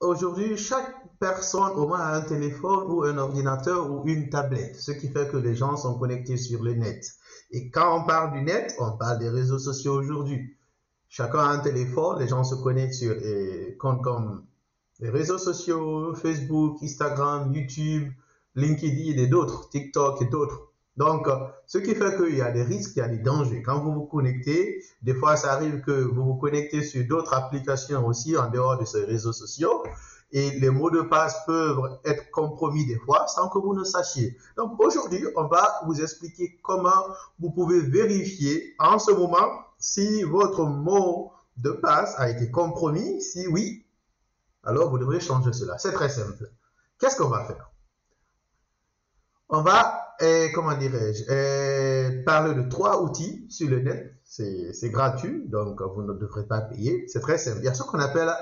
aujourd'hui, chaque personne au moins a un téléphone ou un ordinateur ou une tablette, ce qui fait que les gens sont connectés sur le net. Et quand on parle du net, on parle des réseaux sociaux aujourd'hui. Chacun a un téléphone, les gens se connectent sur des comptes comme les réseaux sociaux, Facebook, Instagram, YouTube, LinkedIn et d'autres, TikTok et d'autres. Donc, ce qui fait qu'il y a des risques, il y a des dangers. Quand vous vous connectez, des fois, ça arrive que vous vous connectez sur d'autres applications aussi en dehors de ces réseaux sociaux et les mots de passe peuvent être compromis des fois sans que vous ne sachiez. Donc, aujourd'hui, on va vous expliquer comment vous pouvez vérifier en ce moment si votre mot de passe a été compromis. Si oui, alors vous devrez changer cela. C'est très simple. Qu'est-ce qu'on va faire? On va, comment dirais-je, parler de 3 outils sur le net. C'est gratuit, donc vous ne devrez pas payer. C'est très simple. Il y a ce qu'on appelle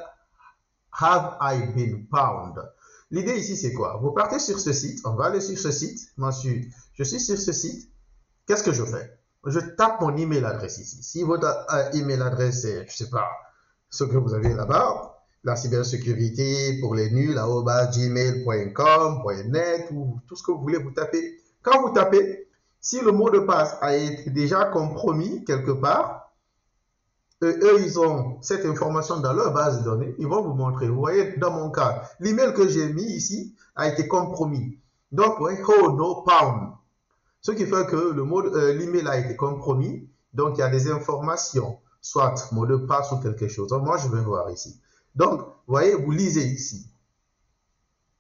Have I Been Found? L'idée ici, c'est quoi? Vous partez sur ce site. On va aller sur ce site. Moi, je suis sur ce site. Qu'est-ce que je fais? Je tape mon email adresse ici. Si votre email adresse est, je sais pas, ce que vous avez là-bas, la cybersécurité pour les nuls, @gmail.com, .net, ou tout ce que vous voulez, vous tapez. Quand vous tapez, si le mot de passe a été déjà compromis quelque part, eux, ils ont cette information dans leur base de données, ils vont vous montrer. Vous voyez, dans mon cas, l'email que j'ai mis ici a été compromis. Donc, vous voyez, oh no pound. Ce qui fait que l'email a été compromis. Donc, il y a des informations, soit mot de passe ou quelque chose. Donc, moi, je vais voir ici. Donc, vous voyez, vous lisez ici.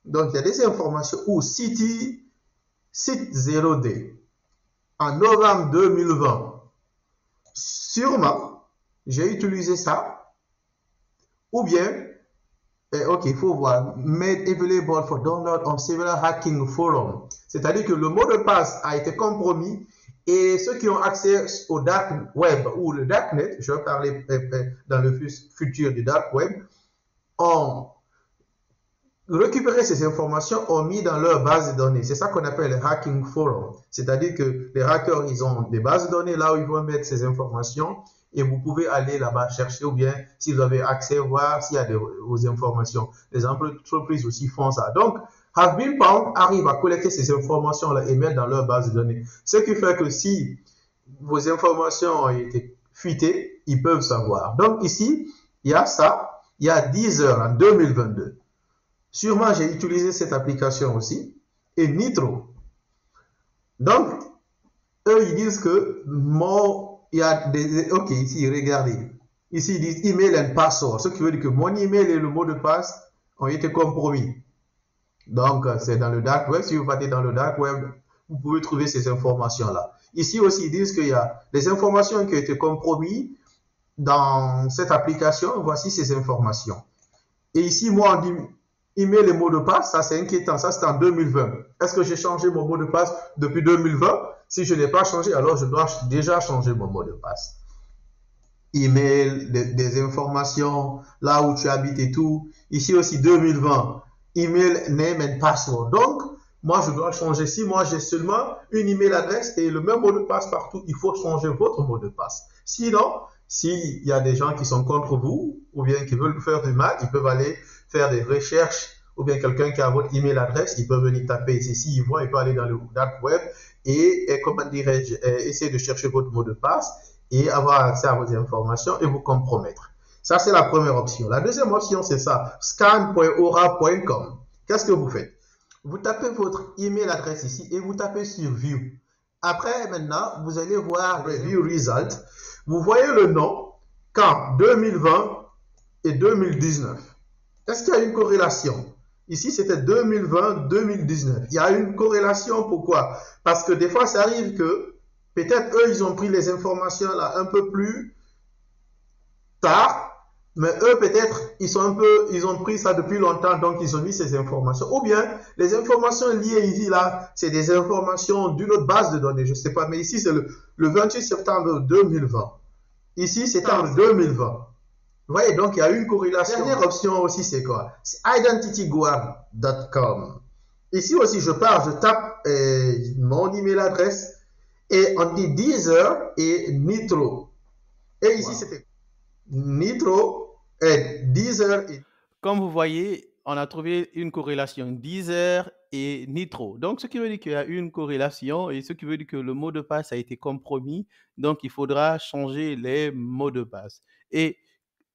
Donc, il y a des informations où site 0D en novembre 2020. Sûrement, j'ai utilisé ça. Ou bien, ok, il faut voir, made available for download on several hacking forums. C'est-à-dire que le mot de passe a été compromis et ceux qui ont accès au dark web ou le darknet, je vais parler dans le futur du dark web, ont récupéré ces informations, ont mis dans leur base de données. C'est ça qu'on appelle le hacking forum. C'est-à-dire que les hackers, ils ont des bases de données là où ils vont mettre ces informations et vous pouvez aller là-bas chercher ou bien si vous avez accès, voir s'il y a aux informations. Les entreprises aussi font ça. Donc, Have Been Found arrive à collecter ces informations-là et mettre dans leur base de données. Ce qui fait que si vos informations ont été fuitées, ils peuvent savoir. Donc ici, il y a ça, il y a 10 heures en 2022. Sûrement, j'ai utilisé cette application aussi. Et Nitro. Donc, eux, ils disent que il y a des... Ok, ici, regardez. Ici, ils disent email and password. Ce qui veut dire que mon email et le mot de passe ont été compromis. Donc, c'est dans le dark web. Si vous partez dans le dark web, vous pouvez trouver ces informations-là. Ici aussi, ils disent qu'il y a des informations qui ont été compromises dans cette application. Voici ces informations. Et ici, moi, on dit email et mot de passe. Ça, c'est inquiétant. Ça, c'est en 2020. Est-ce que j'ai changé mon mot de passe depuis 2020? Si je n'ai pas changé, alors je dois déjà changer mon mot de passe. Email, des informations, là où tu habites et tout. Ici aussi, 2020. Email, name and password. Donc, moi, je dois changer. Si moi, j'ai seulement une email adresse et le même mot de passe partout, il faut changer votre mot de passe. Sinon, s'il y a des gens qui sont contre vous ou bien qui veulent faire du mal, ils peuvent aller faire des recherches ou bien quelqu'un qui a votre email adresse, il peut venir taper ici. S'il voit, il peut aller dans le dark web et comment dirais-je, essayer de chercher votre mot de passe et avoir accès à vos informations et vous compromettre. Ça, c'est la première option. La deuxième option, c'est ça, scan.aura.com. Qu'est-ce que vous faites? Vous tapez votre email adresse ici et vous tapez sur View. Après, maintenant, vous allez voir View Result. Vous voyez le nom, quand 2020 et 2019. Est-ce qu'il y a une corrélation? Ici, c'était 2020-2019. Il y a une corrélation, pourquoi? Parce que des fois, ça arrive que peut-être eux, ils ont pris les informations là un peu plus tard, mais eux, peut-être, ils ont pris ça depuis longtemps, donc ils ont mis ces informations. Ou bien, les informations liées ici, là, c'est des informations d'une autre base de données, je ne sais pas, mais ici, c'est le 28 septembre 2020. Ici, c'est en 2020. Vous voyez, donc il y a une corrélation. La dernière option aussi, c'est quoi? C'est identityguard.com. Ici aussi, je tape mon email adresse et on dit Deezer et Nitro. Et ici, c'était Nitro et Deezer. Comme vous voyez, on a trouvé une corrélation Deezer et Nitro. Donc, ce qui veut dire qu'il y a une corrélation et ce qui veut dire que le mot de passe a été compromis. Donc, il faudra changer les mots de passe. Et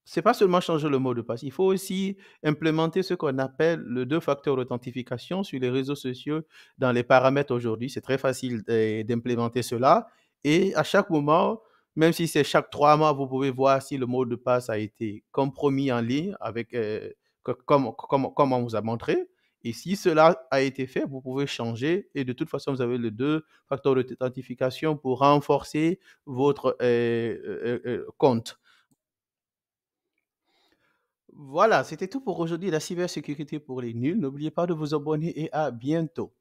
c'est pas seulement changer le mot de passe, il faut aussi implémenter ce qu'on appelle le deux facteurs d'authentification sur les réseaux sociaux dans les paramètres aujourd'hui. C'est très facile d'implémenter cela. Et à chaque moment, même si c'est chaque 3 mois, vous pouvez voir si le mot de passe a été compromis en ligne avec, comme on vous a montré. Et si cela a été fait, vous pouvez changer. Et de toute façon, vous avez les deux facteurs d'authentification pour renforcer votre compte. Voilà, c'était tout pour aujourd'hui, la cybersécurité pour les nuls. N'oubliez pas de vous abonner et à bientôt.